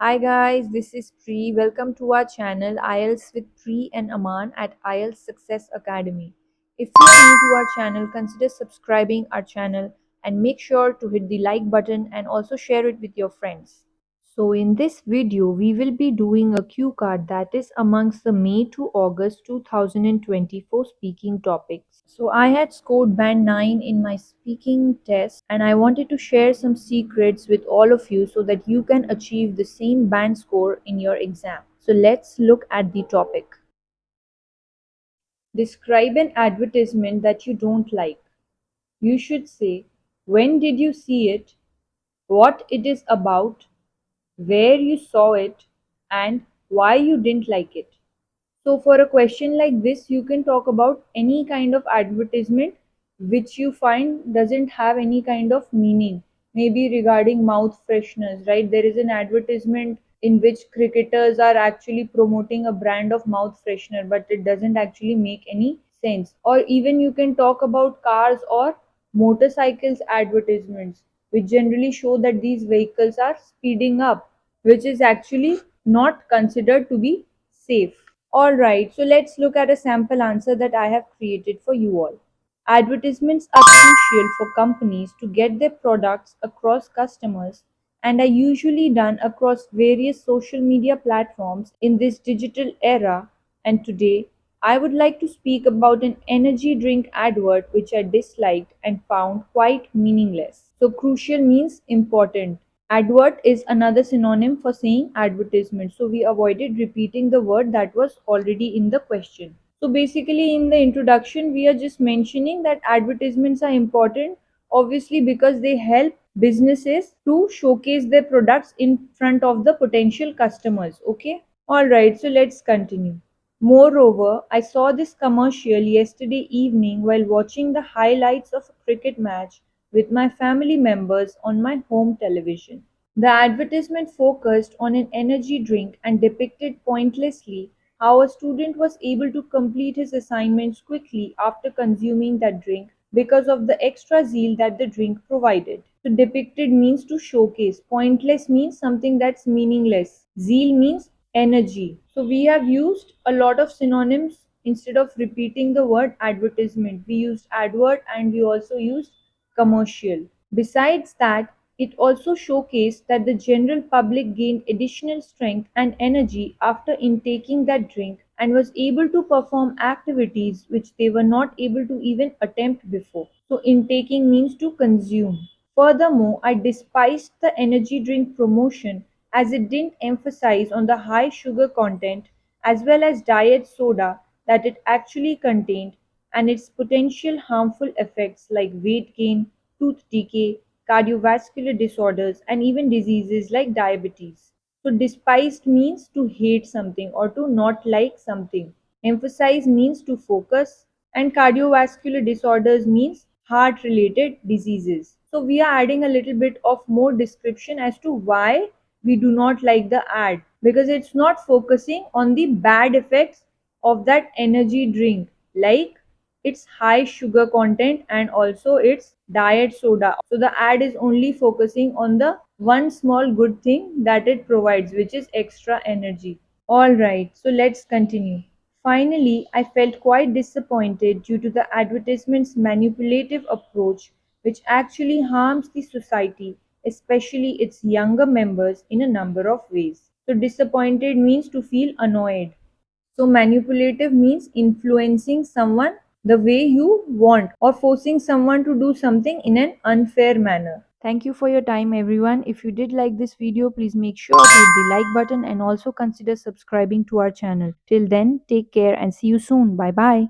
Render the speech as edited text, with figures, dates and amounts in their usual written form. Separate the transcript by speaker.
Speaker 1: Hi guys, this is Pri. Welcome to our channel IELTS with Pri and Aman at IELTS Success Academy. If you're new to our channel, consider subscribing our channel and make sure to hit the like button and also share it with your friends. So in this video, we will be doing a cue card that is amongst the May to August 2024 speaking topics. So I had scored band 9 in my speaking test and I wanted to share some secrets with all of you so that you can achieve the same band score in your exam. So let's look at the topic. Describe an advertisement that you don't like. You should say when did you see it, what it is about, where you saw it, and why you didn't like it. So, for a question like this, you can talk about any kind of advertisement which you find doesn't have any kind of meaning. Maybe regarding mouth fresheners, right? There is an advertisement in which cricketers are actually promoting a brand of mouth freshener, but it doesn't actually make any sense. Or even you can talk about cars or motorcycles advertisements, which generally show that these vehicles are speeding up, which is actually not considered to be safe. Alright, so let's look at a sample answer that I have created for you all. Advertisements are crucial for companies to get their products across customers and are usually done across various social media platforms in this digital era. And today, I would like to speak about an energy drink advert which I disliked and found quite meaningless. So, crucial means important. Advert is another synonym for saying advertisement, so we avoided repeating the word that was already in the question. So basically, in the introduction, we are just mentioning that advertisements are important, obviously, because they help businesses to showcase their products in front of the potential customers. Okay, all right, so let's continue. Moreover, I saw this commercial yesterday evening while watching the highlights of a cricket match with my family members on my home television. The advertisement focused on an energy drink and depicted pointlessly how a student was able to complete his assignments quickly after consuming that drink because of the extra zeal that the drink provided. So, depicted means to showcase, pointless means something that's meaningless, zeal means energy. So, we have used a lot of synonyms instead of repeating the word advertisement. We used advert and we also used commercial. Besides that, it also showcased that the general public gained additional strength and energy after intaking that drink and was able to perform activities which they were not able to even attempt before. So, intaking means to consume. Furthermore, I despised the energy drink promotion as it didn't emphasize on the high sugar content as well as diet soda that it actually contained and its potential harmful effects like weight gain, tooth decay, cardiovascular disorders, and even diseases like diabetes. So, despised means to hate something or to not like something. Emphasize means to focus, and cardiovascular disorders means heart related diseases. So, we are adding a little bit of more description as to why we do not like the ad because it's not focusing on the bad effects of that energy drink, like its high sugar content and also its diet soda. So the ad is only focusing on the one small good thing that it provides, which is extra energy. Alright, so let's continue. Finally, I felt quite disappointed due to the advertisement's manipulative approach, which actually harms the society, especially its younger members, in a number of ways. So, disappointed means to feel annoyed. So, manipulative means influencing someone the way you want or forcing someone to do something in an unfair manner. Thank you for your time, everyone. If you did like this video, please make sure to hit the like button and also consider subscribing to our channel. Till then, take care and see you soon. Bye bye.